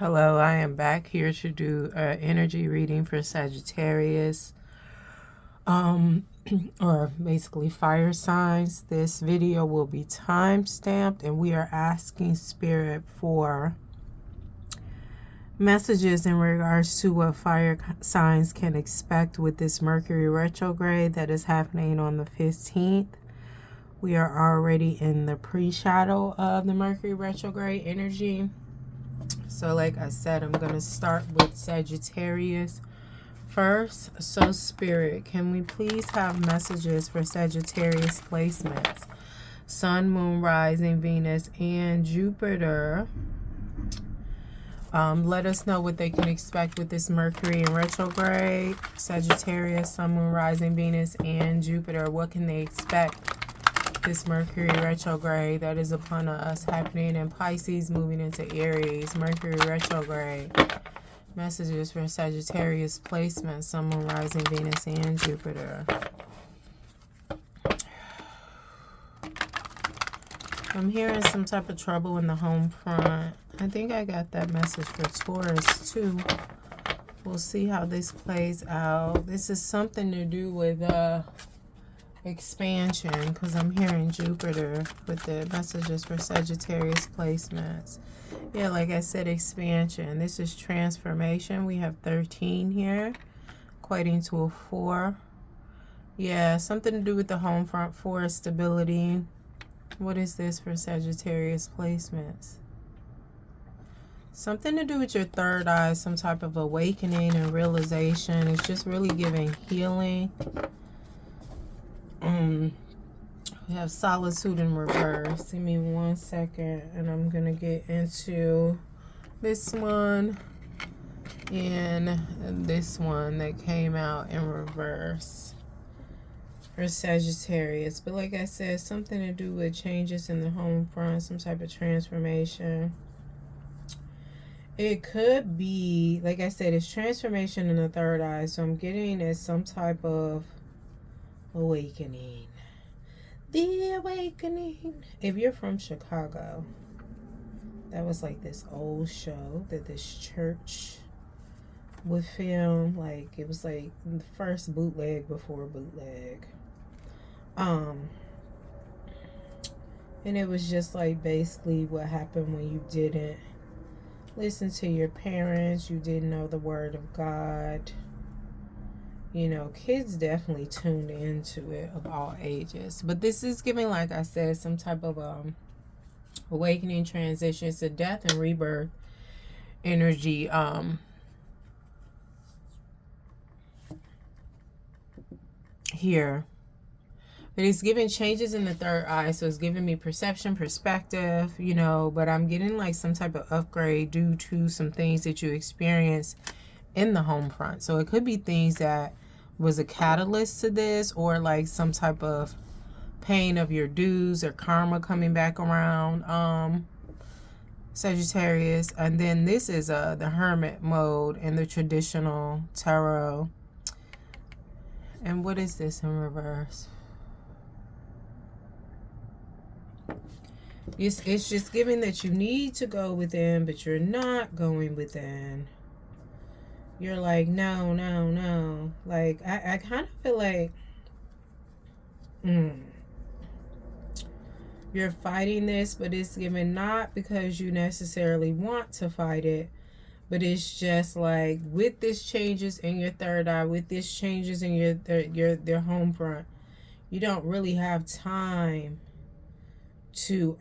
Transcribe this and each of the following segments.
Hello, I am back here to do an energy reading for Sagittarius, or basically fire signs. This video will be time stamped, and we are asking Spirit for messages in regards to what fire signs can expect with this Mercury retrograde that is happening on the 15th. We are already in the pre-shadow of the Mercury retrograde energy. So like I said, I'm going to start with Sagittarius first. So Spirit, can we please have messages for Sagittarius placements? Sun, Moon, Rising, Venus, and Jupiter. Let us know what they can expect with this Mercury in retrograde. Sagittarius, Sun, Moon, Rising, Venus, and Jupiter. What can they expect this Mercury retrograde that is upon us, happening in Pisces, moving into Aries? Mercury retrograde. Messages for Sagittarius placement, Sun, Moon, Rising, Venus, and Jupiter. I'm hearing some type of trouble in the home front. I think I got that message for Taurus too. We'll see how this plays out. This is something to do with expansion, because I'm hearing Jupiter with the messages for Sagittarius placements. Yeah, like I said, expansion. This is transformation. We have 13 here, equating to a 4. Yeah, something to do with the home front, 4, stability. What is this for Sagittarius placements? Something to do with your third eye, some type of awakening and realization. It's just really giving healing. We have solitude in reverse. Give me 1 second, and I'm going to get into this one and this one that came out in reverse for Sagittarius. But like I said, something to do with changes in the home front, some type of transformation. It could be, like I said, it's transformation in the third eye. So I'm getting it some type of awakening. The awakening. If you're from Chicago, that was like this old show that this church would film. Like, it was like the first bootleg before bootleg. And it was just like basically what happened when you didn't listen to your parents, you didn't know the word of God. You know, kids definitely tuned into it, of all ages. But this is giving, like I said, some type of awakening, transition. It's a death and rebirth energy. Here. But it's giving changes in the third eye. So it's giving me perception, perspective, you know. But I'm getting like some type of upgrade due to some things that you experience in the home front. So it could be things that was a catalyst to this, or like some type of pain of your dues or karma coming back around, Sagittarius. And then this is the hermit mode in the traditional tarot. And what is this in reverse? It's just giving that you need to go within, but you're not going within. You're like, no, no, no. Like, I kind of feel like you're fighting this, but it's given not because you necessarily want to fight it, but it's just like, with this changes in your third eye, with this changes in your home front, you don't really have time to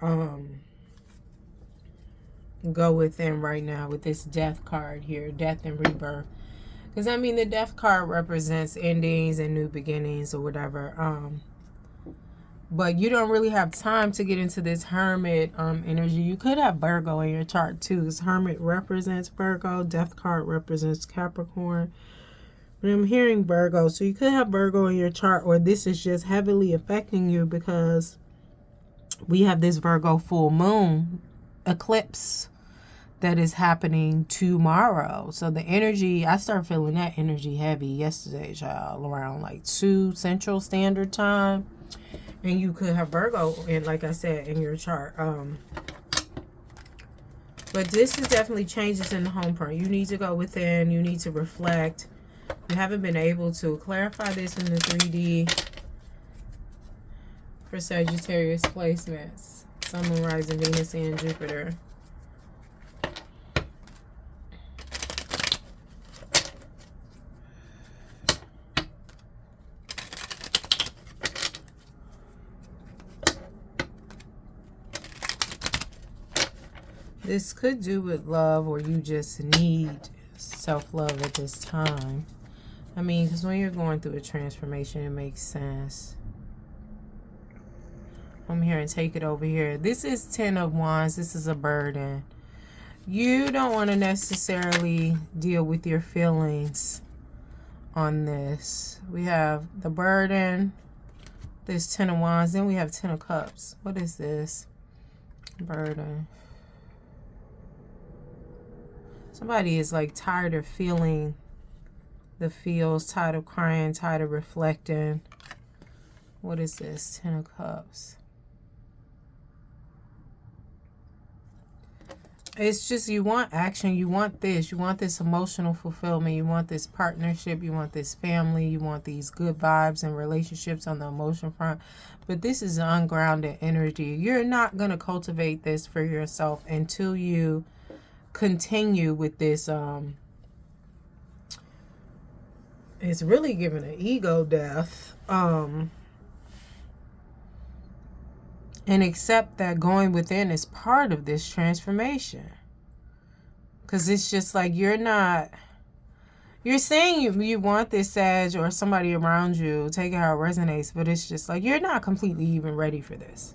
go within right now with this death card here, death and rebirth. Because I mean, the death card represents endings and new beginnings or whatever. But you don't really have time to get into this hermit energy. You could have Virgo in your chart too. This hermit represents Virgo. Death card represents Capricorn. But I'm hearing Virgo. So you could have Virgo in your chart, or this is just heavily affecting you because we have this Virgo full moon eclipse that is happening tomorrow. So the energy, I started feeling that energy heavy yesterday, y'all, around like 2 Central Standard Time. And you could have Virgo, and like I said, in your chart. But this is definitely changes in the home front. You need to go within. You need to reflect. You haven't been able to clarify this in the 3D for Sagittarius placements. Sun, Moon, Rising, Venus, and Jupiter. This could do with love, or you just need self-love at this time. I mean, because when you're going through a transformation, it makes sense. I'm here and take it over here. This is 10 of Wands. This is a burden. You don't want to necessarily deal with your feelings on this. We have the burden. This 10 of Wands. Then we have 10 of Cups. What is this? Burden. Somebody is like tired of feeling the feels, tired of crying, tired of reflecting. What is this? 10 of Cups. It's just you want action. You want this. You want this emotional fulfillment. You want this partnership. You want this family. You want these good vibes and relationships on the emotion front. But this is ungrounded energy. You're not going to cultivate this for yourself until you continue with this. It's really giving an ego death. And accept that going within is part of this transformation. Because it's just like you're saying you want this Sag or somebody around you, take it how it resonates, but it's just like you're not completely even ready for this.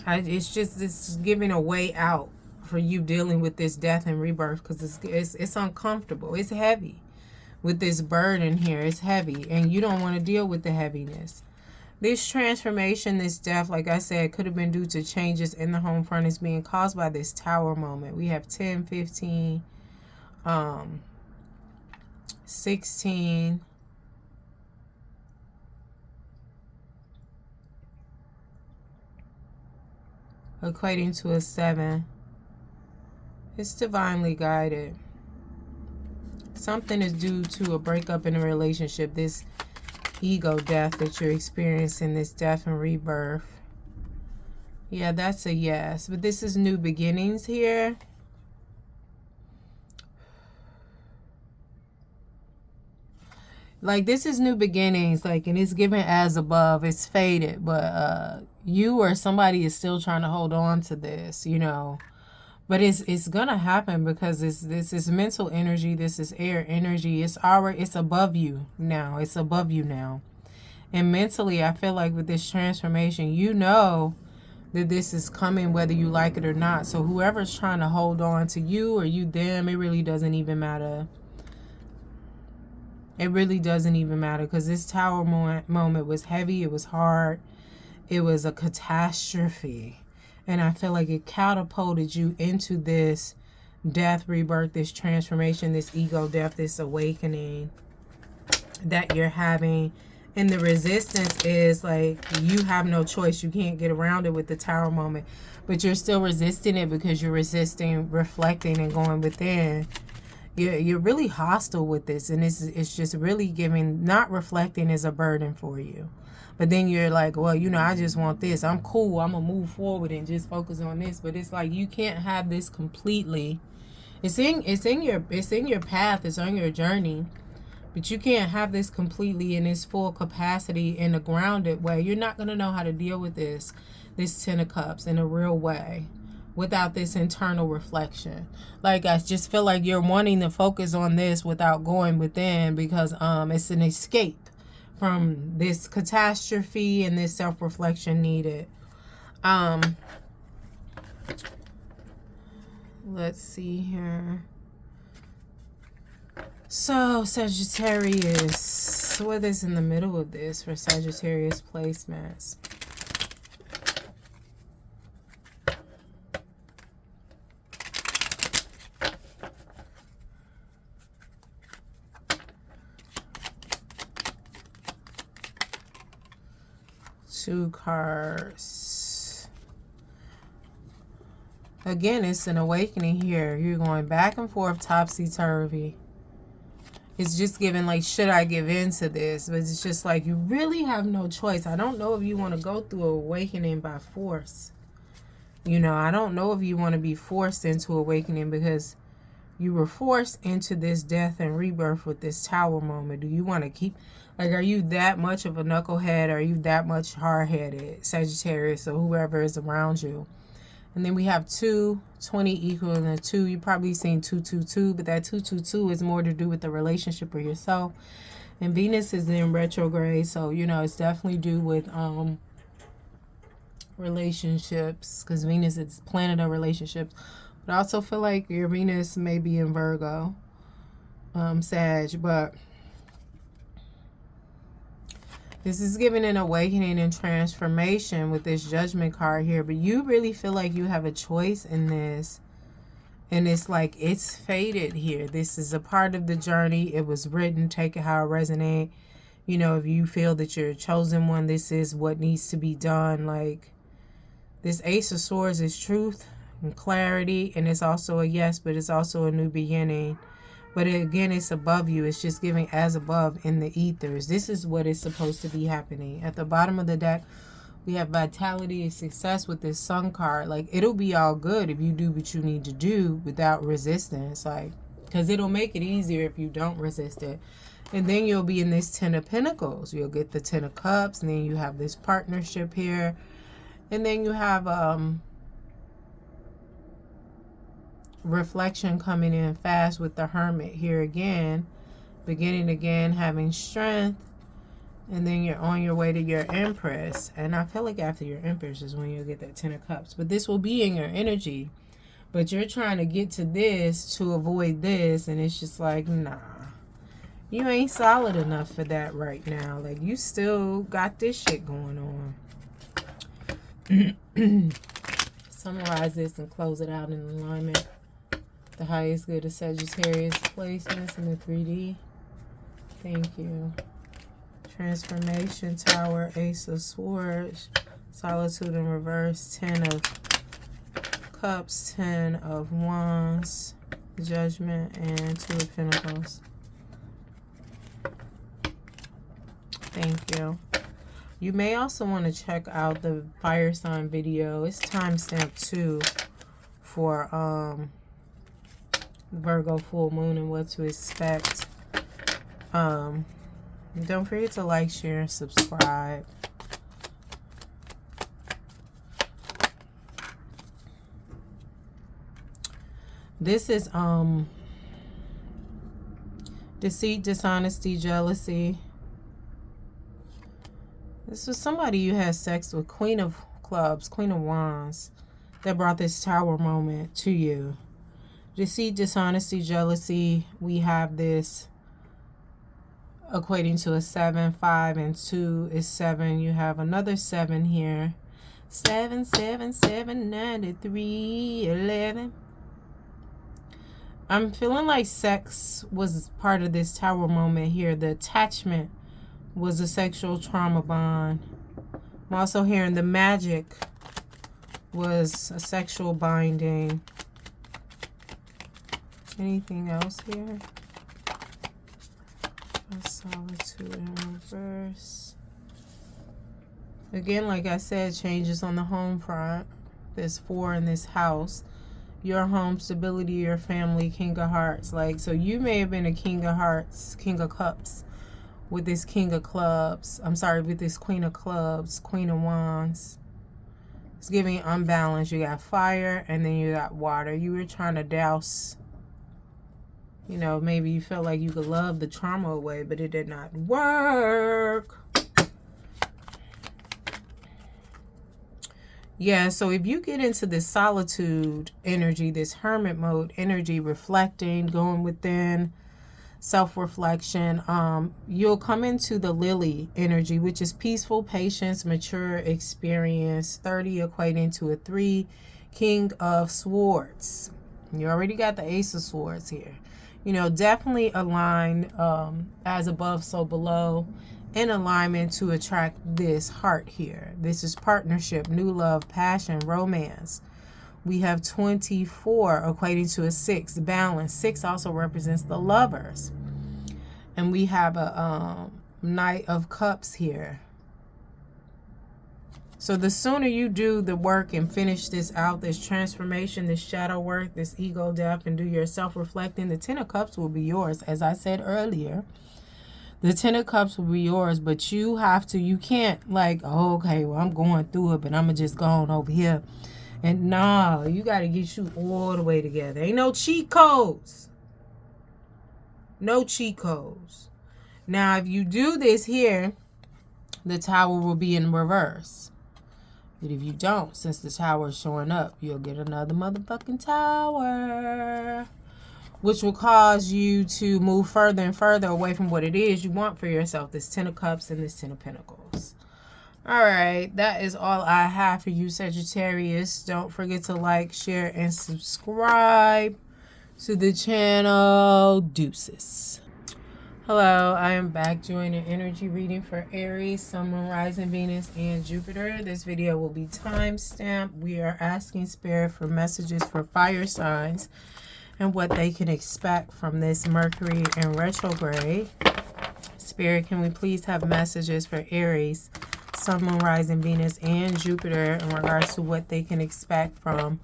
It's just this giving a way out for you dealing with this death and rebirth, because it's uncomfortable. It's heavy with this burden here. It's heavy, and you don't want to deal with the heaviness. This transformation, this death, like I said, could have been due to changes in the home front. Is being caused by this Tower moment. We have 10, 15, 16. Equating to a 7. It's divinely guided. Something is due to a breakup in a relationship. This ego death that you're experiencing, this death and rebirth. Yeah, that's a yes. But this is new beginnings here. Like, this is new beginnings. Like, and it's given as above. It's faded. But you or somebody is still trying to hold on to this, you know. But it's gonna happen, because this is mental energy. This is air energy. It's above you now. It's above you now. And mentally, I feel like with this transformation, you know that this is coming whether you like it or not. So whoever's trying to hold on to you or you them, it really doesn't even matter. It really doesn't even matter, because this Tower moment was heavy. It was hard. It was a catastrophe. And I feel like it catapulted you into this death, rebirth, this transformation, this ego death, this awakening that you're having. And the resistance is like you have no choice. You can't get around it with the Tower moment. But you're still resisting it because you're resisting reflecting and going within. You're really hostile with this. And it's just really giving, not reflecting is a burden for you. But then you're like, well, you know, I just want this. I'm cool. I'm going to move forward and just focus on this. But it's like you can't have this completely. It's in your path. It's on your journey. But you can't have this completely in its full capacity in a grounded way. You're not going to know how to deal with this 10 of Cups in a real way without this internal reflection. Like, I just feel like you're wanting to focus on this without going within, because it's an escape from this catastrophe and this self-reflection needed. Let's see here. So Sagittarius, what is in the middle of this for Sagittarius placements? Two cards. again, it's an awakening here. You're going back and forth, topsy-turvy. It's just giving like, should I give in to this? But it's just like, you really have no choice. I don't know if you want to go through awakening by force. You know, I don't know if you want to be forced into awakening, because you were forced into this death and rebirth with this Tower moment. Do you want to keep, like, are you that much of a knucklehead? Are you that much hard-headed, Sagittarius, or whoever is around you? And then we have 2, 20 equaling a 2. You've probably seen 222, but that 222 is more to do with the relationship or yourself. And Venus is in retrograde, so, you know, it's definitely due with relationships, because Venus is planet of relationships. But I also feel like your Venus may be in Virgo, Sag, but this is giving an awakening and transformation with this Judgment card here. But you really feel like you have a choice in this. And it's like, it's fated here. This is a part of the journey. It was written. Take it how it resonates. You know, if you feel that you're a chosen one, this is what needs to be done. Like, this Ace of Swords is truth and clarity. And it's also a yes, but it's also a new beginning. But again, it's above you. It's just giving as above in the ethers. This is what is supposed to be happening. At the bottom of the deck, we have vitality and success with this Sun card. Like, it'll be all good if you do what you need to do without resistance. Like, because it'll make it easier if you don't resist it. And then you'll be in this 10 of Pentacles. You'll get the 10 of Cups. And then you have this partnership here. And then you have reflection coming in fast with the Hermit here again, beginning again, having strength, and then you're on your way to your Empress. And I feel like after your Empress is when you'll get that 10 of Cups, but this will be in your energy, but you're trying to get to this to avoid this, and it's just like, nah, you ain't solid enough for that right now. Like, you still got this shit going on. Summarize this and close it out in alignment. The highest good of Sagittarius placements in the 3D. Thank you. Transformation, Tower, Ace of Swords, Solitude in reverse, 10 of Cups, 10 of Wands, Judgment, and 2 of Pentacles. Thank you. You may also want to check out the fire sign video. It's timestamped too for Virgo full moon and what to expect. Don't forget to like, share, and subscribe. This is deceit, dishonesty, jealousy. This was somebody you had sex with. Queen of Clubs, Queen of Wands, that brought this Tower moment to you. Deceit, dishonesty, jealousy. We have this equating to a 7, 5, and 2 is 7. You have another 7 here. 7, 7, 7, 93, 11. I'm feeling like sex was part of this Tower moment here. The attachment was a sexual trauma bond. I'm also hearing the magic was a sexual binding. Anything else here? Solitude in reverse. Again, like I said, changes on the home front. There's 4 in this house. Your home, stability, your family, King of Hearts. Like, so you may have been a King of Hearts, King of Cups with this King of Clubs. I'm sorry, with this Queen of Clubs, Queen of Wands. It's giving unbalance. You got fire and then you got water. You were trying to douse. You know, maybe you felt like you could love the trauma away, but it did not work. Yeah, so if you get into this solitude energy, this hermit mode energy, reflecting, going within, self-reflection, you'll come into the lily energy, which is peaceful, patience, mature experience. 30 equating to a 3, King of Swords. You already got the Ace of Swords here. You know, definitely align as above, so below, in alignment to attract this heart here. This is partnership, new love, passion, romance We have 24 equating to a 6, balance. 6 also represents the lovers. And we have a Knight of Cups here. So the sooner you do the work and finish this out, this transformation, this shadow work, this ego death, and do your self-reflecting, the 10 of Cups will be yours. As I said earlier, the 10 of Cups will be yours, but you have to, you can't like, oh, okay, well, I'm going through it, but I'm going to just go on over here. And nah, you got to get you all the way together. Ain't no cheat codes. No cheat codes. Now, if you do this here, the Tower will be in reverse. But if you don't, since the Tower is showing up, you'll get another motherfucking Tower, which will cause you to move further and further away from what it is you want for yourself. This 10 of Cups and this 10 of Pentacles. All right, that is all I have for you, Sagittarius. Don't forget to like, share, and subscribe to the channel. Deuces. Hello, I am back doing an energy reading for Aries, Sun, Moon, Rising, Venus, and Jupiter. This video will be time-stamped. We are asking Spirit for messages for fire signs and what they can expect from this Mercury in retrograde. Spirit, can we please have messages for Aries, Sun, Moon, Rising, Venus, and Jupiter in regards to what they can expect from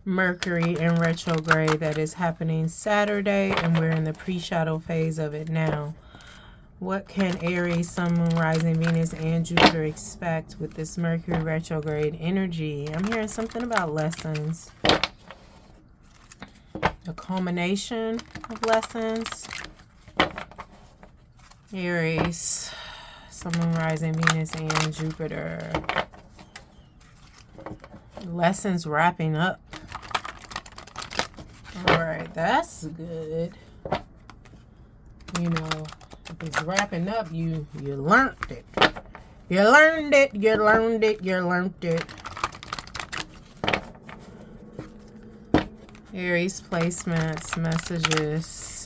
Mercury in retrograde that is happening Saturday, and we're in the pre-shadow phase of it now. What can Aries, Sun, Moon, Rising, Venus, and Jupiter expect with this Mercury retrograde energy? I'm hearing something about lessons. A culmination of lessons. Aries, Sun, Moon, Rising, Venus, and Jupiter. Lessons wrapping up. Alright, that's good. You know, if it's wrapping up, you learned it. You learned it, you learned it, you learned it. Aries placements, messages.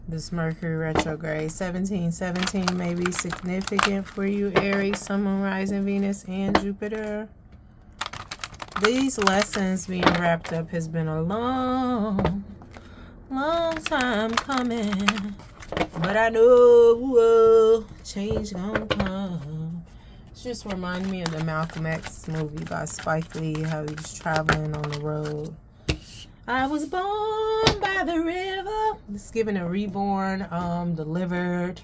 This Mercury retrograde. 1717 may be significant for you, Aries, Sun, Moon, Rising, Venus, and Jupiter. These lessons being wrapped up has been a long time coming. But I know change gonna come. It's just remind me of the Malcolm X movie by Spike Lee, how he was traveling on the road. I was born by the river. It's given a reborn, delivered.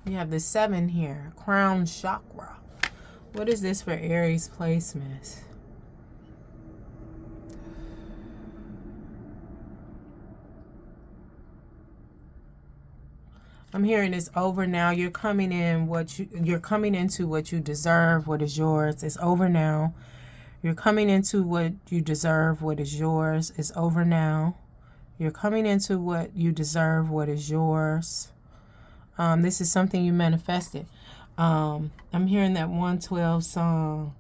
You have the 7 here, crown chakra. What is this for Aries placements? I'm hearing it's over now. You're coming in you're coming into what you deserve, what is yours. It's over now. You're coming into what you deserve, what is yours. It's over now. You're coming into what you deserve, what is yours. This is something you manifested. I'm hearing that 112 song.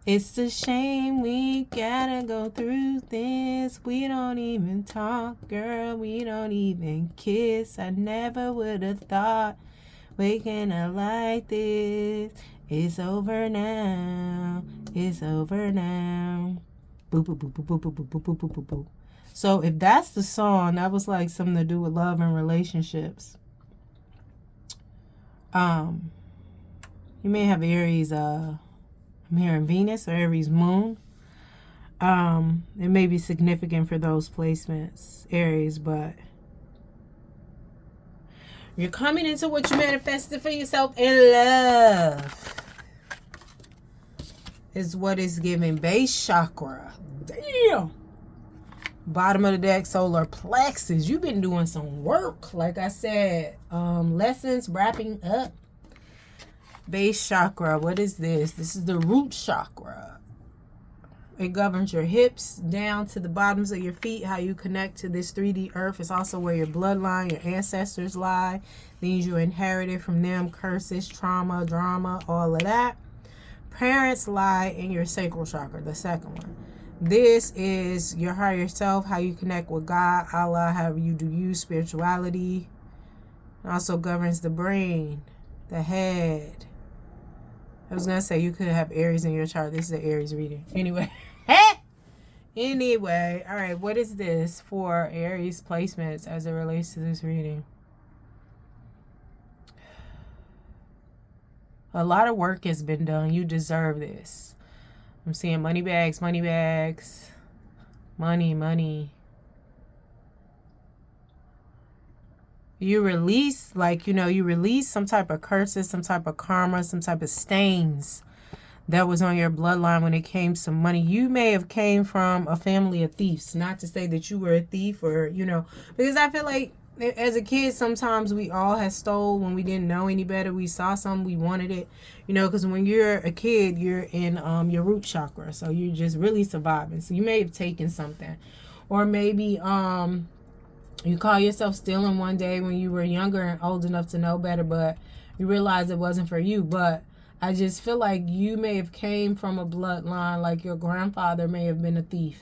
It's a shame we gotta go through this. We don't even talk, girl. We don't even kiss. I never would have thought waking up like this. It's over now. It's over now. So if that's the song, that was like something to do with love and relationships. You may have Aries, I'm hearing Venus or Aries moon. It may be significant for those placements, Aries, but you're coming into what you manifested for yourself in love. Is what is giving. Base chakra. Damn. Bottom of the deck, solar plexus. You've been doing some work. Like I said, lessons wrapping up. Base chakra. What is this? This is the root chakra. It governs your hips down to the bottoms of your feet, how you connect to this 3D earth. It's also where your bloodline, your ancestors lie, things you inherited from them, curses, trauma, drama, all of that. Parents lie in your sacral chakra, the second one. This is your higher self, how you connect with God, Allah, however you do use spirituality. It also governs the brain, the head. I was gonna say you could have Aries in your chart. This is an Aries reading. Anyway. Anyway, all right, what is this for Aries placements as it relates to this reading? A lot of work has been done. You deserve this. I'm seeing money bags, money, money. You release, like, you release some type of curses, some type of karma, some type of stains that was on your bloodline when it came to money. You may have came from a family of thieves. Not to say that you were a thief or, because I feel like as a kid, sometimes we all had stole when we didn't know any better. We saw something, we wanted it, because when you're a kid, you're in your root chakra. So you're just really surviving. So you may have taken something, or maybe you call yourself stealing one day when you were younger and old enough to know better, but you realized it wasn't for you. But I just feel like you may have came from a bloodline, like your grandfather may have been a thief.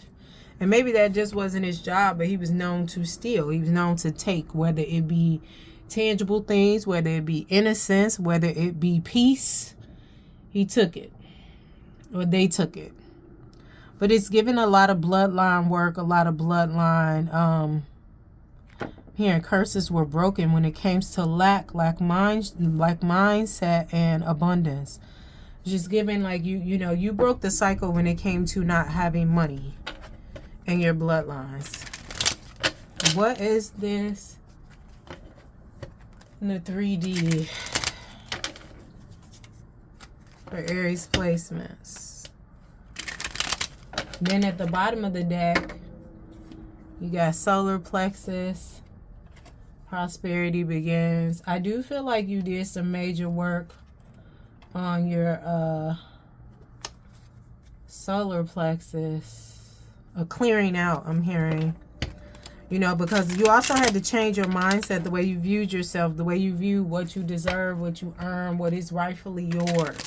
And maybe that just wasn't his job, but he was known to steal. He was known to take, whether it be tangible things, whether it be innocence, whether it be peace. He took it, or they took it. But it's given a lot of bloodline work, a lot of bloodline, hearing curses were broken when it came to lack mindset and abundance. Just giving, like, you broke the cycle when it came to not having money in your bloodlines. What is this in the 3D for Aries placements? Then at the bottom of the deck, you got solar plexus. Prosperity begins. I do feel like you did some major work on your solar plexus. A clearing out, I'm hearing. Because you also had to change your mindset, the way you viewed yourself, the way you view what you deserve, what you earn, what is rightfully yours.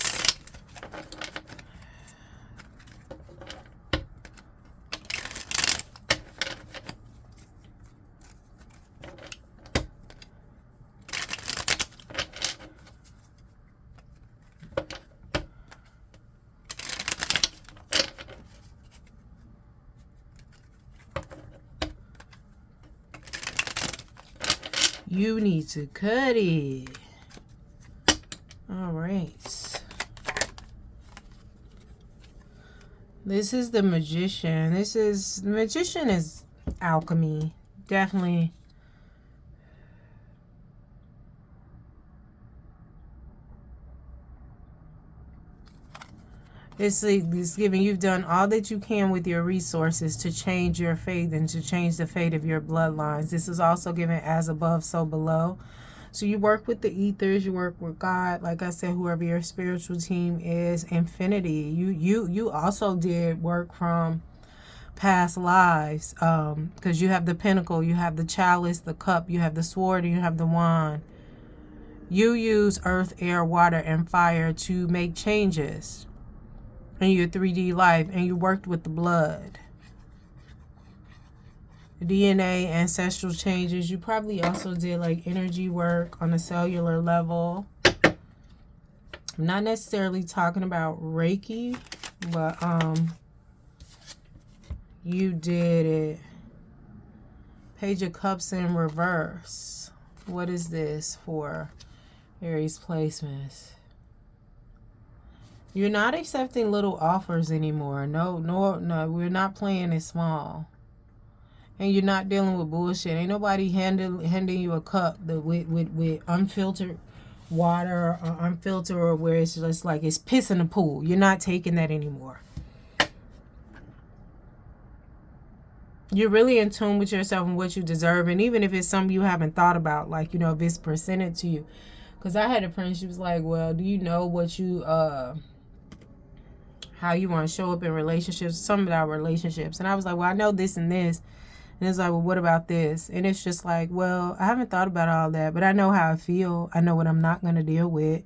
You need to cut it. All right. This is the Magician. The Magician is alchemy. Definitely. It's giving you've done all that you can with your resources to change your fate and to change the fate of your bloodlines. This is also given as above, so below. So you work with the ethers, you work with God, like I said, whoever your spiritual team is, infinity. You also did work from past lives, because you have the pentacle, you have the chalice, the cup, you have the sword, and you have the wand. You use earth, air, water, and fire to make changes in your 3D life, and you worked with the blood, DNA, ancestral changes. You probably also did like energy work on a cellular level. I'm not necessarily talking about Reiki, but you did it. Page of Cups in reverse. What is this for Aries placements? You're not accepting little offers anymore. No, we're not playing it small. And you're not dealing with bullshit. Ain't nobody handing you a cup with unfiltered water or unfiltered, or where it's just like it's piss in the pool. You're not taking that anymore. You're really in tune with yourself and what you deserve. And even if it's something you haven't thought about, like, if it's presented to you. Because I had a friend, she was like, well, do you know what you... how you want to show up in relationships, some of our relationships. And I was like, well, I know this and this. And it's like, well, what about this? And it's just like, well, I haven't thought about all that, but I know how I feel. I know what I'm not going to deal with.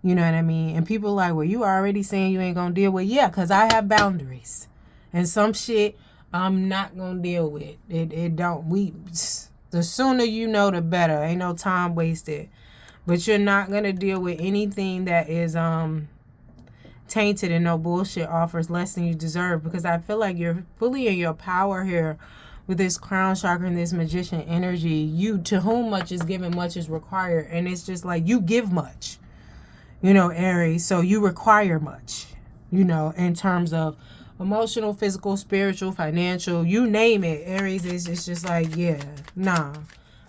You know what I mean? And people are like, well, you already saying you ain't going to deal with. Yeah, because I have boundaries. And some shit I'm not going to deal with. It don't. The sooner you know, the better. Ain't no time wasted. But you're not going to deal with anything that is, tainted and no bullshit offers less than you deserve, because I feel like you're fully in your power here with this crown chakra and this magician energy. You, to whom much is given, much is required. And it's just like you give much, you know, Aries. So you require much, you know, in terms of emotional, physical, spiritual, financial, you name it. Aries is just like, yeah, nah.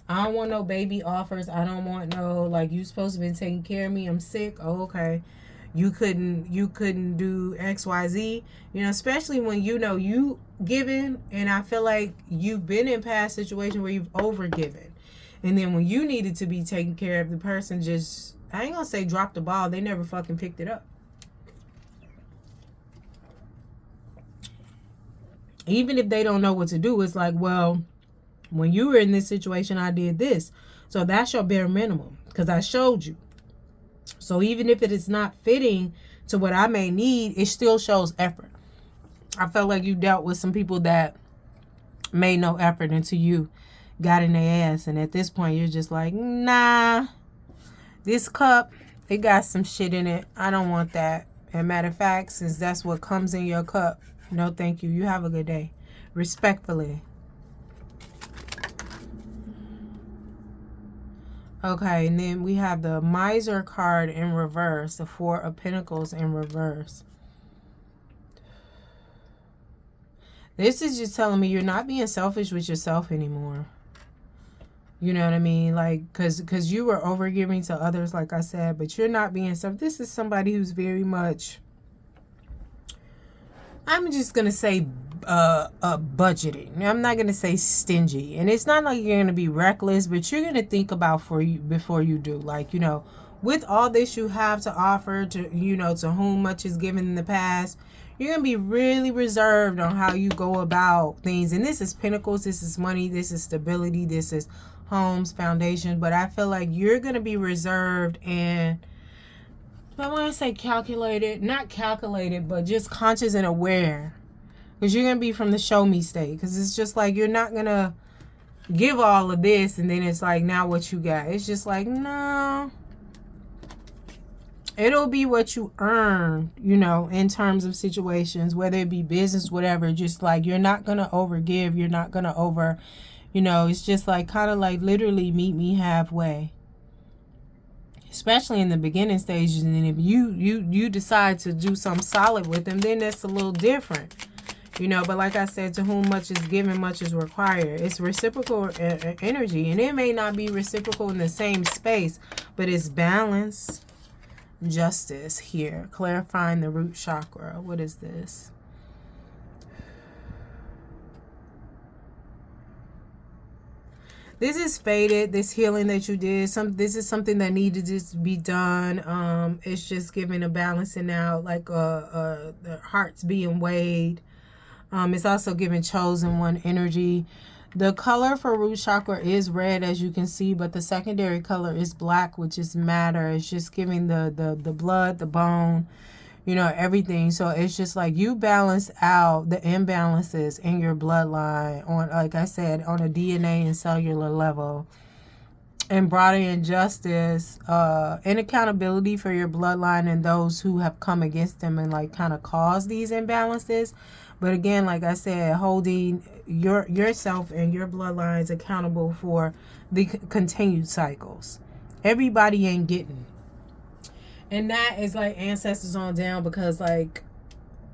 I don't want no baby offers. I don't want no, like, you supposed to be taking care of me. I'm sick. Oh, okay. You couldn't do XYZ, you know, especially when you know you given, and I feel like you've been in past situations where you've overgiven. And then when you needed to be taken care of, the person just, I ain't gonna say dropped the ball, they never fucking picked it up. Even if they don't know what to do, it's like, well, when you were in this situation, I did this. So that's your bare minimum, because I showed you. So even if it is not fitting to what I may need, it still shows effort. I felt like you dealt with some people that made no effort until you got in their ass. And at this point, you're just like, nah, this cup, it got some shit in it. I don't want that. And matter of fact, since that's what comes in your cup, no thank you. You have a good day. Respectfully. Okay, and then we have the Miser card in reverse, the Four of Pentacles in reverse. This is just telling me you're not being selfish with yourself anymore. You know what I mean? Like, because you were overgiving to others, like I said, but you're not being selfish. This is somebody who's very much, I'm just going to say budgeting. I'm not going to say stingy. And it's not like you're going to be reckless, but you're going to think about before you do. Like, you know, with all this you have to offer to, you know, to whom much is given in the past, you're going to be really reserved on how you go about things. And this is pentacles, this is money, this is stability, this is homes, foundation. But I feel like you're going to be reserved and, I want to say calculated, not calculated, but just conscious and aware. Because you're going to be from the show me state. Because it's just like you're not going to give all of this and then it's like, now what you got? It's just like, no. It'll be what you earn, you know, in terms of situations, whether it be business, whatever. Just like you're not going to overgive. You're not going to over, you know, it's just like kind of like literally meet me halfway. Especially in the beginning stages. And if you decide to do something solid with them, then that's a little different. You know, but like I said, to whom much is given, much is required. It's reciprocal energy. And it may not be reciprocal in the same space, but it's balance, justice here. Clarifying the root chakra. What is this? This is faded, this healing that you did. This is something that needed to be done. It's just giving a balancing out, like the hearts being weighed. It's also giving chosen one energy. The color for root chakra is red, as you can see, but the secondary color is black, which is matter. It's just giving the blood, the bone, you know, everything. So it's just like you balance out the imbalances in your bloodline on, like I said, on a DNA and cellular level. And brought in justice and accountability for your bloodline and those who have come against them and like kind of caused these imbalances. But again, like I said, holding yourself and your bloodlines accountable for the continued cycles. Everybody ain't getting. And that is like ancestors on down, because like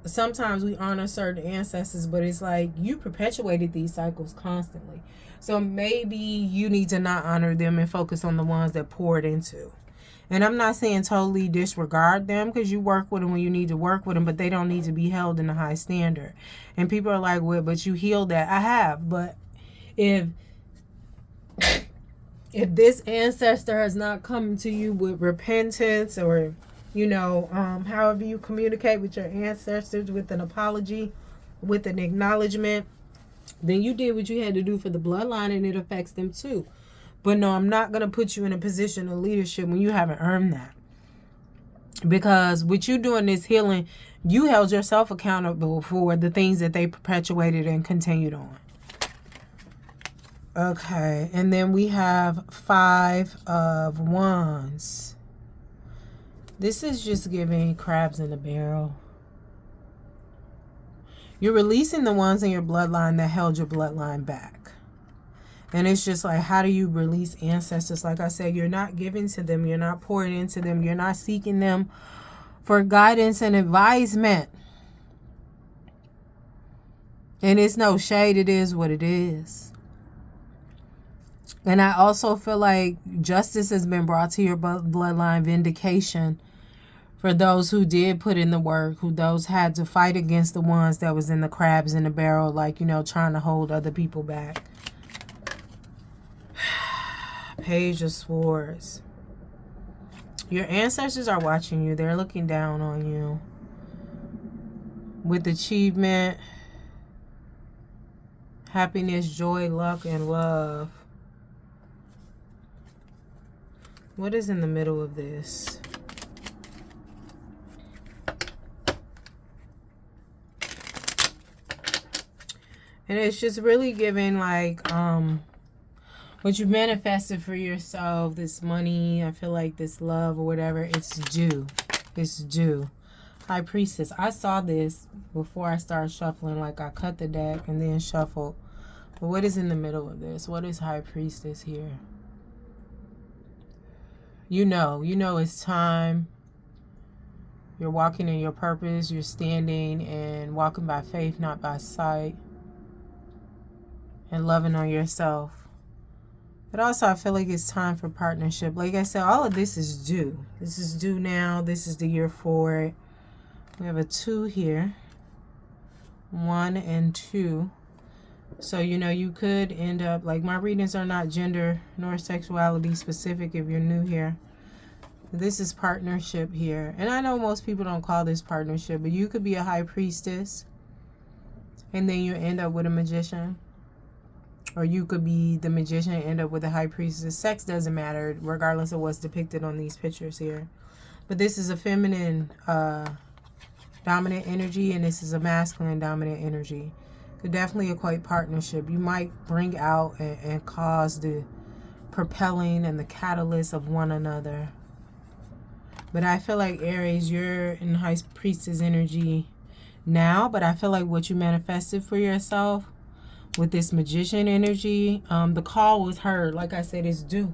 sometimes we honor certain ancestors, but it's like you perpetuated these cycles constantly. So maybe you need to not honor them and focus on the ones that poured into. And I'm not saying totally disregard them, because you work with them when you need to work with them, but they don't need to be held in a high standard. And people are like, well, but you healed that. I have. But if this ancestor has not come to you with repentance, or, you know, however you communicate with your ancestors, with an apology, with an acknowledgement, then you did what you had to do for the bloodline, and it affects them too. But no, I'm not going to put you in a position of leadership when you haven't earned that. Because with you doing this healing, you held yourself accountable for the things that they perpetuated and continued on. Okay, and then we have 5 of Wands. This is just giving crabs in a barrel. You're releasing the ones in your bloodline that held your bloodline back. And it's just like, how do you release ancestors? Like I said, you're not giving to them. You're not pouring into them. You're not seeking them for guidance and advisement. And it's no shade. It is what it is. And I also feel like justice has been brought to your bloodline, vindication for those who did put in the work, who those had to fight against the ones that was in the crabs in the barrel, like, you know, trying to hold other people back. Page of Swords. Your ancestors are watching you. They're looking down on you. With achievement, happiness, joy, luck, and love. What is in the middle of this? And it's just really giving like what you manifested for yourself, this money, I feel like this love or whatever, it's due. It's due. High Priestess. I saw this before I started shuffling. Like I cut the deck and then shuffled. But what is in the middle of this? What is High Priestess here? You know it's time. You're walking in your purpose. You're standing and walking by faith, not by sight. And loving on yourself. But also I feel like it's time for partnership. Like I said, all of this is due. This is due now. This is the year for it. We have a 2 here. 1 and 2. So, you know, you could end up, like, my readings are not gender nor sexuality specific if you're new here. This is partnership here. And I know most people don't call this partnership, but you could be a high priestess and then you end up with a magician. Or you could be the magician and end up with a high priestess. Sex doesn't matter, regardless of what's depicted on these pictures here. But this is a feminine dominant energy, and this is a masculine dominant energy. Could definitely equate partnership. You might bring out and cause the propelling and the catalyst of one another. But I feel like Aries, you're in high priestess energy now, but I feel like what you manifested for yourself with this magician energy, the call was heard. Like I said, it's due.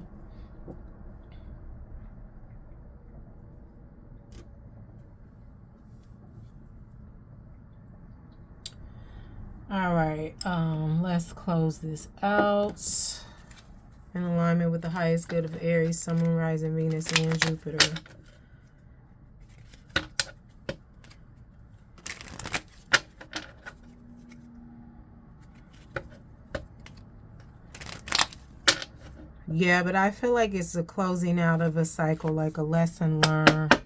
All right, let's close this out. In alignment with the highest good of Aries, Sun, Moon, Rising, Venus, and Jupiter. Yeah, but I feel like it's a closing out of a cycle, like a lesson learned.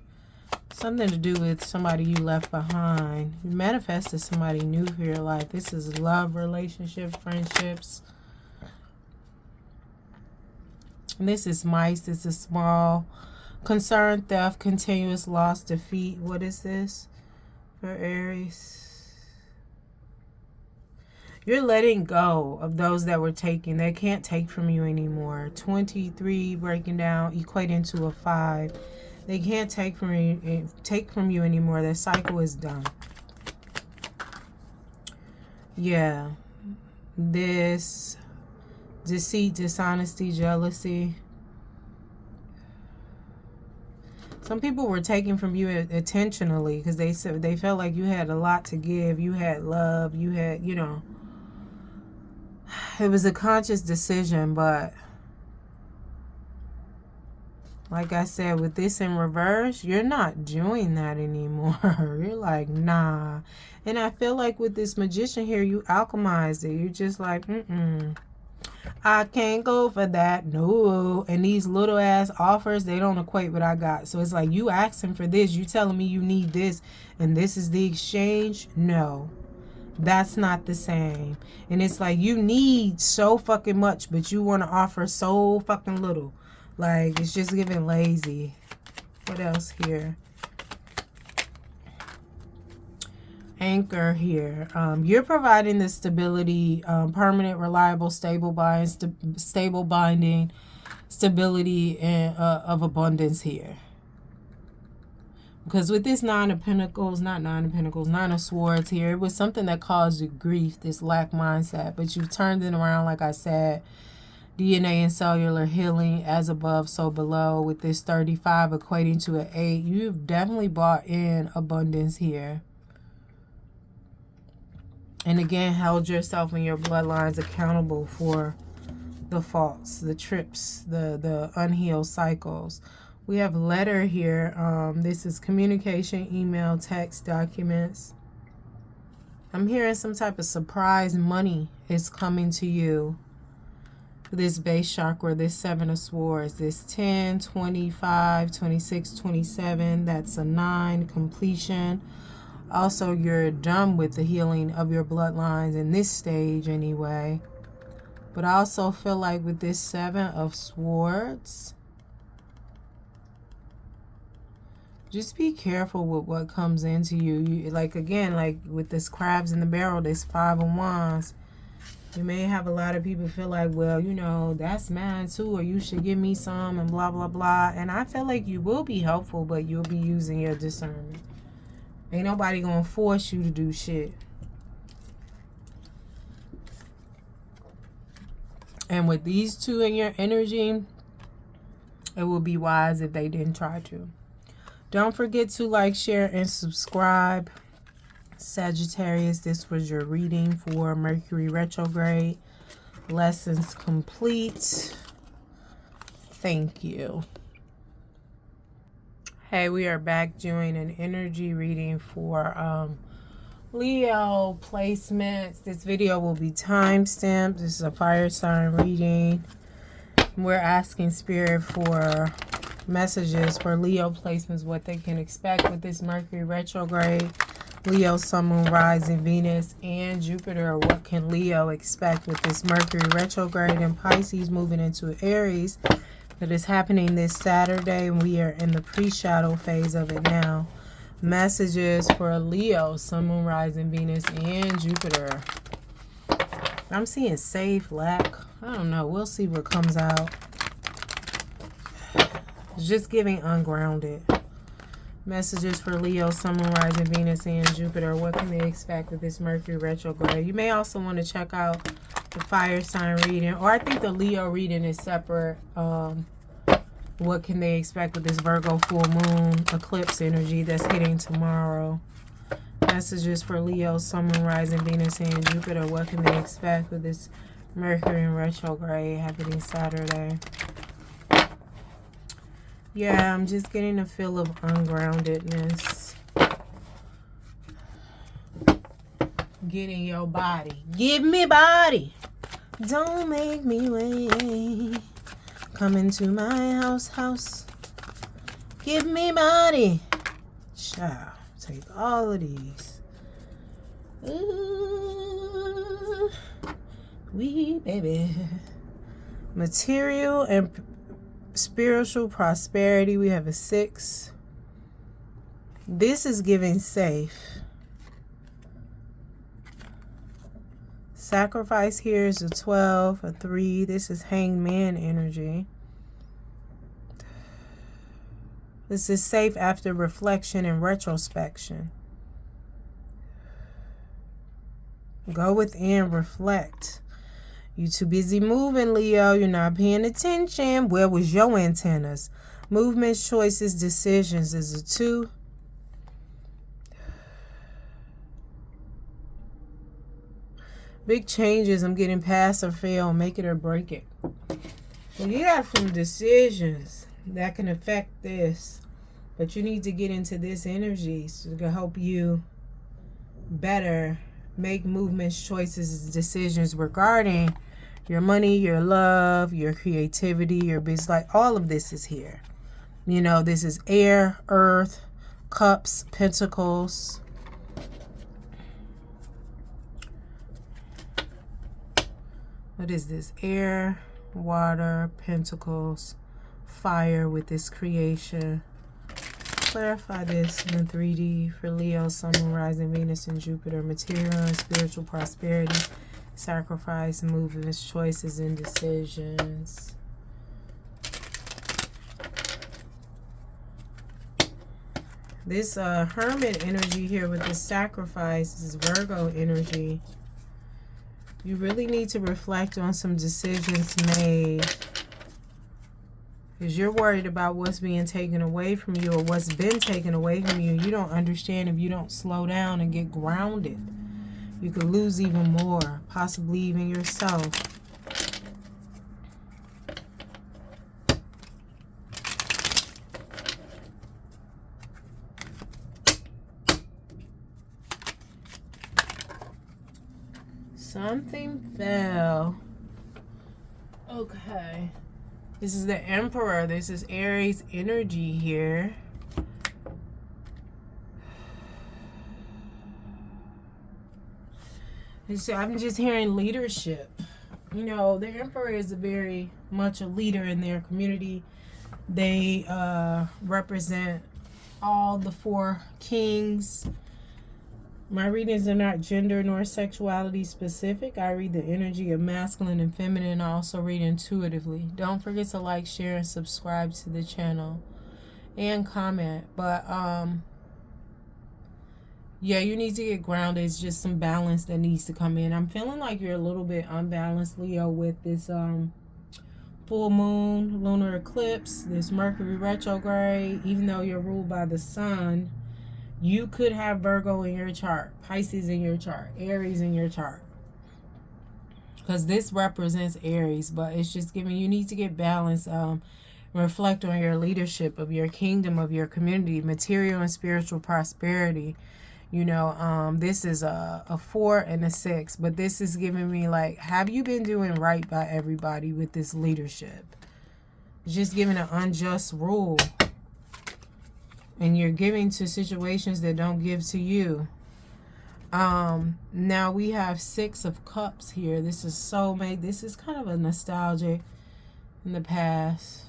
Something to do with somebody you left behind. You manifested somebody new for your life. This is love, relationships, friendships. And this is mice. This is small. Concern, theft, continuous loss, defeat. What is this for Aries? You're letting go of those that were taken. They can't take from you anymore. 23 breaking down, equating to a 5. They can't take from you anymore. Their cycle is done. Yeah. This deceit, dishonesty, jealousy. Some people were taken from you intentionally because they felt like you had a lot to give. You had love. You had, you know. It was a conscious decision, but like I said, with this in reverse, you're not doing that anymore. You're like, nah. And I feel like with this magician here, you alchemized it. You're just like, I can't go for that. No. And these little ass offers, they don't equate what I got. So it's like, you asking for this. You telling me you need this. And this is the exchange? No. That's not the same. And it's like, you need so fucking much, but you want to offer so fucking little. Like, it's just giving lazy. What else here? Anchor here. You're providing the stability, permanent, reliable, stable binding, stability, and of abundance here. Because with this Nine of Pentacles, not Nine of Pentacles, Nine of Swords here, it was something that caused you grief, this lack mindset. But you've turned it around, like I said. DNA and cellular healing, as above, so below. With this 35 equating to an 8, you've definitely brought in abundance here. And again, held yourself and your bloodlines accountable for the faults, the trips, the unhealed cycles. We have letter here. This is communication, email, text, documents. I'm hearing some type of surprise money is coming to you. This base chakra, this 7 of Swords, this 10, 25, 26, 27. That's a 9, completion. Also, you're done with the healing of your bloodlines in this stage anyway. But I also feel like with this 7 of Swords, just be careful with what comes into you. Like, again, like with this crabs in the barrel, this 5 of Wands, you may have a lot of people feel like, well, you know, that's mine too, or you should give me some, and blah, blah, blah. And I feel like you will be helpful, but you'll be using your discernment. Ain't nobody gonna force you to do shit. And with these two in your energy, it would be wise if they didn't try to. Don't forget to like, share, and subscribe. Sagittarius, this was your reading for Mercury retrograde. Lessons complete. Thank you. Hey, we are back doing an energy reading for Leo placements. This video will be time-stamped. This is a fire sign reading. We're asking Spirit for messages for Leo placements, what they can expect with this Mercury retrograde. Leo, Sun, Moon, Rising, Venus, and Jupiter. What can Leo expect with this Mercury retrograde and Pisces moving into Aries? That is happening this Saturday, and we are in the pre-shadow phase of it now. Messages for Leo, Sun, Moon, Rising, Venus, and Jupiter. I'm seeing safe, lack. I don't know. We'll see what comes out. It's just giving ungrounded. Messages for Leo, Sun, Moon, Rising, Venus, and Jupiter. What can they expect with this Mercury retrograde? You may also want to check out the fire sign reading, or I think the Leo reading is separate. What can they expect with this Virgo full moon eclipse energy that's hitting tomorrow? Messages for Leo, Sun, Moon, Rising, Venus, and Jupiter. What can they expect with this Mercury retrograde happening Saturday? Yeah, I'm just getting a feel of ungroundedness. Getting your body. Give me body. Don't make me wait. Come into my house. Give me body. Child, take all of these. Ooh, wee baby. Material and spiritual prosperity. We have a 6. This is giving safe. Sacrifice here is a 12, a 3. This is Hanged Man energy. This is safe after reflection and retrospection. Go within, reflect. You too busy moving, Leo. You're not paying attention. Where was your antennas? Movements, choices, decisions is a 2. Big changes. I'm getting pass or fail. Make it or break it. Well, you got some decisions that can affect this. But you need to get into this energy so it can help you better make movements, choices, decisions regarding your money, your love, your creativity, your business. Like all of this is here. You know, this is air, earth, cups, pentacles. What is this? Air, water, pentacles, fire with this creation. Clarify this in 3D for Leo, Sun, Moon, Rising, Venus, and Jupiter. Material and spiritual prosperity, sacrifice, movements, choices, and decisions. This Hermit energy here with the sacrifice is Virgo energy. You really need to reflect on some decisions made, because you're worried about what's being taken away from you or what's been taken away from you. You don't understand if you don't slow down and get grounded. You could lose even more, possibly even yourself. Something fell. Okay. This is the Emperor. This is Aries energy here. So I'm just hearing leadership. You know, the Emperor is very much a leader in their community. They represent all the 4 kings. My readings are not gender nor sexuality specific. I read the energy of masculine and feminine. I also read intuitively. Don't forget to like, share, and subscribe to the channel. And comment. But, yeah, you need to get grounded. It's just some balance that needs to come in. I'm feeling like you're a little bit unbalanced, Leo, with this full moon, lunar eclipse, this Mercury retrograde. Even though you're ruled by the sun, you could have Virgo in your chart, Pisces in your chart, Aries in your chart. Because this represents Aries, but it's just giving you need to get balance. Reflect on your leadership of your kingdom, of your community, material and spiritual prosperity. You know, this is a 4 and a 6, but this is giving me like, have you been doing right by everybody with this leadership? It's just giving an unjust rule. And you're giving to situations that don't give to you. Now we have 6 of Cups here. This is soulmate. This is kind of a nostalgic in the past.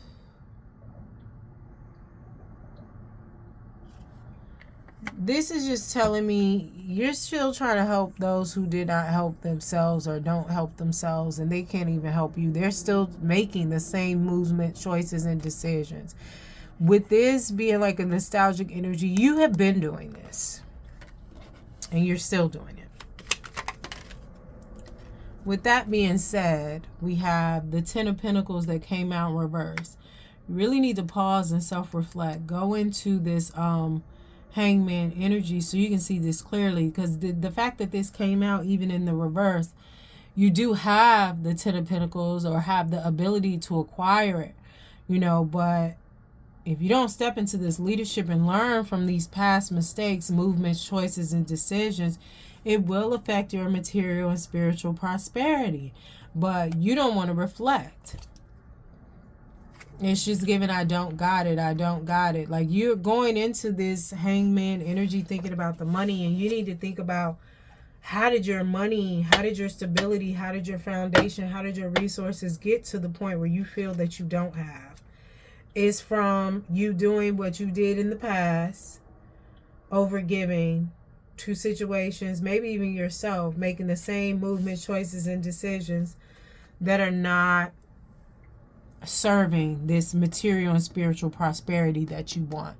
This is just telling me you're still trying to help those who did not help themselves or don't help themselves, and they can't even help you. They're still making the same movement, choices, and decisions. With this being like a nostalgic energy, you have been doing this. And you're still doing it. With that being said, we have the 10 of Pentacles that came out in reverse. You really need to pause and self-reflect. Go into this Hangman energy so you can see this clearly. Because the fact that this came out even in the reverse, you do have the 10 of Pentacles or have the ability to acquire it. You know, but if you don't step into this leadership and learn from these past mistakes, movements, choices, and decisions, it will affect your material and spiritual prosperity. But you don't want to reflect. It's just giving, I don't got it, I don't got it. Like, you're going into this Hangman energy thinking about the money, and you need to think about, how did your money, how did your stability, how did your foundation, how did your resources get to the point where you feel that you don't have? Is from you doing what you did in the past, overgiving to situations, maybe even yourself, making the same movement, choices, and decisions that are not serving this material and spiritual prosperity that you want,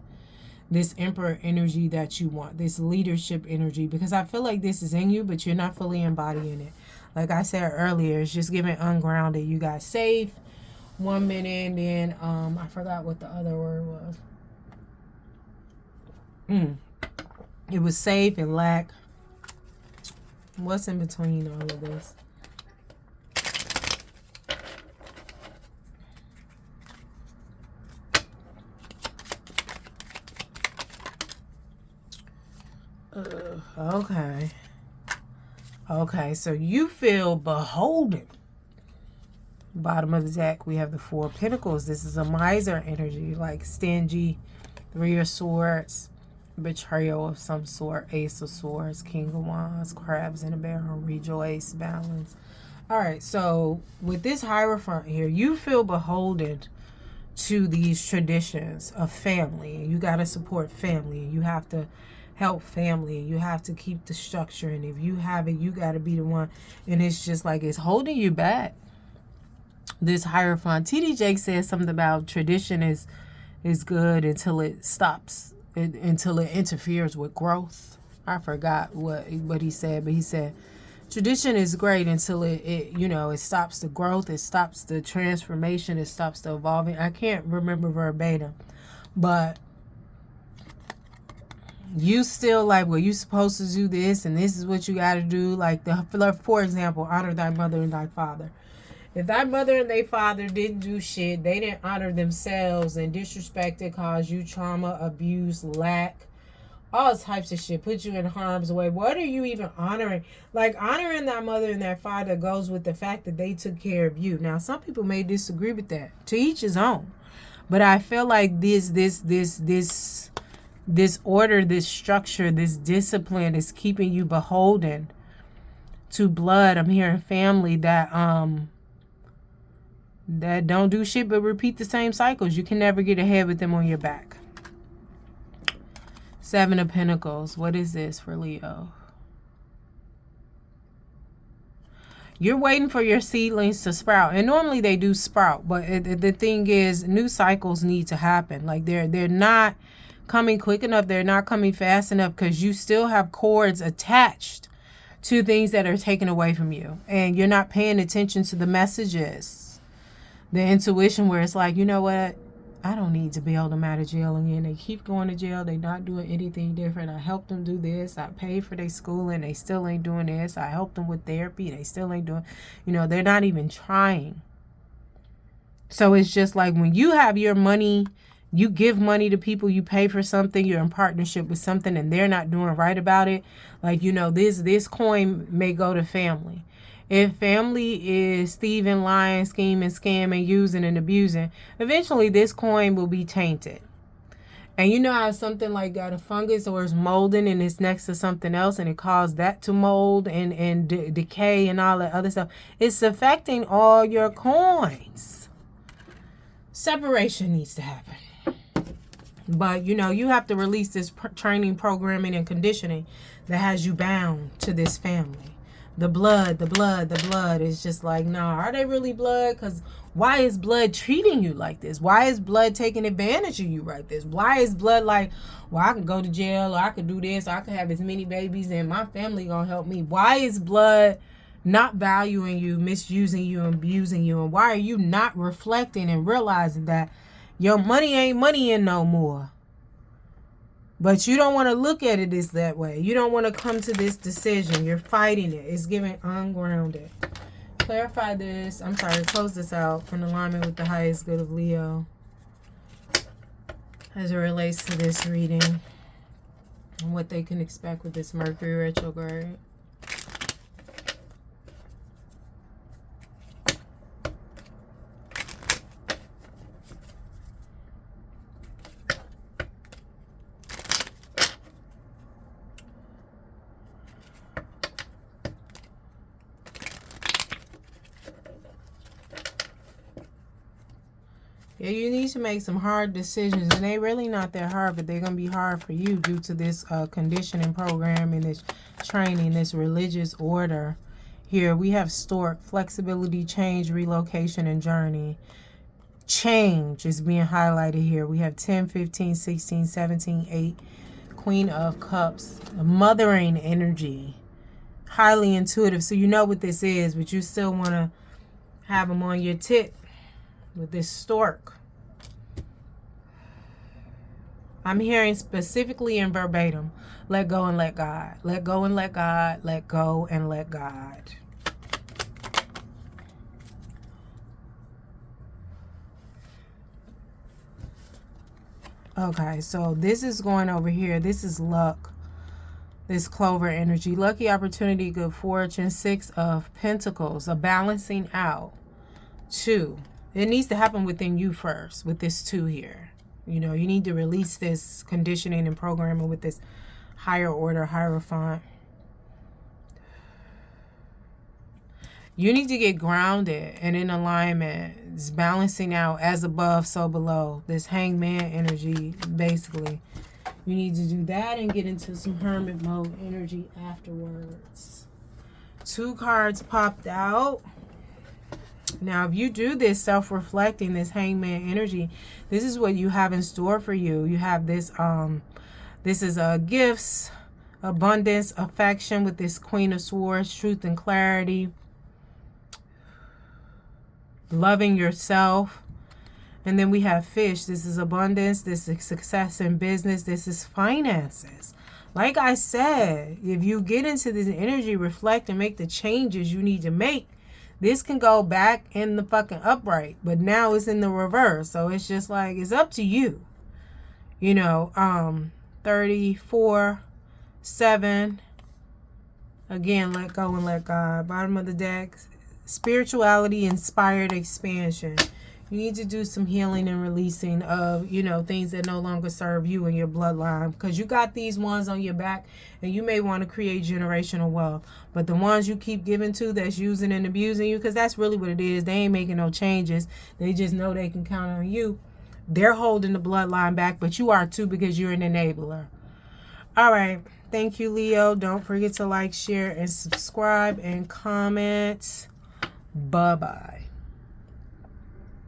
this Emperor energy that you want, this leadership energy, because I feel like this is in you, but you're not fully embodying it. Like I said earlier, it's just giving ungrounded. You got safe 1 minute, and then I forgot what the other word was. It was safe and lack. What's in between all of this? Okay, so you feel beholden. Bottom of the deck, we have the 4 of Pentacles. This is a miser energy, like stingy, 3 of Swords, betrayal of some sort, Ace of Swords, King of Wands, crabs in a barrel, rejoice, balance. All right, so with this Hierophant here, you feel beholden to these traditions of family. You got to support family. You have to help family. You have to keep the structure. And if you have it, you got to be the one. And it's just like it's holding you back. This Hierophant. TD Jakes says something about tradition is good until it stops until it interferes with growth. I forgot what he said, but he said tradition is great until it stops the growth, it stops the transformation, it stops the evolving. I can't remember verbatim, but you still like, well, you supposed to do this and this is what you got to do. Like, for example, honor thy mother and thy father. If thy mother and thy father didn't do shit, they didn't honor themselves and disrespected, caused you trauma, abuse, lack, all types of shit, put you in harm's way. What are you even honoring? Like, honoring thy mother and thy father goes with the fact that they took care of you. Now, some people may disagree with that. To each his own. But I feel like this order, this structure, this discipline is keeping you beholden to blood. I'm hearing family that don't do shit but repeat the same cycles. You can never get ahead with them on your back. 7 of Pentacles. What is this for Leo? You're waiting for your seedlings to sprout. And normally they do sprout. But the thing is, new cycles need to happen. Like, they're not coming quick enough. They're not coming fast enough because you still have cords attached to things that are taken away from you. And you're not paying attention to the messages. The intuition where it's like, you know what? I don't need to bail them out of jail again. They keep going to jail. They're not doing anything different. I helped them do this. I paid for their schooling. They still ain't doing this. I helped them with therapy. They still ain't doing, they're not even trying. So it's just like when you have your money, you give money to people, you pay for something, you're in partnership with something and they're not doing right about it. Like, this coin may go to family. If family is thieving, lying, scheming, scamming, using, and abusing, eventually this coin will be tainted. And you know how something like got a fungus or is molding and it's next to something else and it caused that to mold and decay and all that other stuff. It's affecting all your coins. Separation needs to happen. But, you have to release this training, programming, and conditioning that has you bound to this family. The blood is just like, nah, are they really blood? Because why is blood treating you like this? Why is blood taking advantage of you like this? Why is blood like, well, I can go to jail or I could do this or I could have as many babies and my family gonna help me? Why is blood not valuing you, misusing you, abusing you? And why are you not reflecting and realizing that your money ain't money in no more? But you don't want to look at it as that way. You don't want to come to this decision. You're fighting it. It's giving ungrounded. Clarify this. I'm sorry, close this out in alignment with the highest good of Leo as it relates to this reading and what they can expect with this Mercury retrograde. Yeah, you need to make some hard decisions, and they really not that hard, but they're going to be hard for you due to this conditioning program and this training, this religious order. Here we have stork, flexibility, change, relocation, and journey. Change is being highlighted here. We have 10, 15, 16, 17, 8, Queen of Cups, mothering energy, highly intuitive. So you know what this is, but you still want to have them on your tip. With this stork, I'm hearing specifically in verbatim, let go and let God. Let go and let God. Let go and let God. Okay, so this is going over here. This is luck. This clover energy. Lucky opportunity, good fortune. 6 of Pentacles. A balancing out. 2. It needs to happen within you first with this 2 here. You need to release this conditioning and programming with this higher order, hierophant. You need to get grounded and in alignment. It's balancing out, as above, so below. This hangman energy, basically. You need to do that and get into some hermit mode energy afterwards. 2 cards popped out. Now, if you do this self-reflecting, this hangman energy, this is what you have in store for you. You have this This is gifts, abundance, affection with this Queen of Swords, truth and clarity, loving yourself. And then we have fish. This is abundance. This is success in business. This is finances. Like I said, if you get into this energy, reflect and make the changes you need to make, this can go back in the fucking upright. But now it's in the reverse. So it's just like, it's up to you. You know, 34, 7. Again, let go and let God. Bottom of the deck, spirituality, inspired expansion. You need to do some healing and releasing of, you know, things that no longer serve you and your bloodline. Because you got these ones on your back and you may want to create generational wealth. But the ones you keep giving to that's using and abusing you, because that's really what it is. They ain't making no changes. They just know they can count on you. They're holding the bloodline back, but you are too, because you're an enabler. All right. Thank you, Leo. Don't forget to like, share, and subscribe and comment. Bye-bye.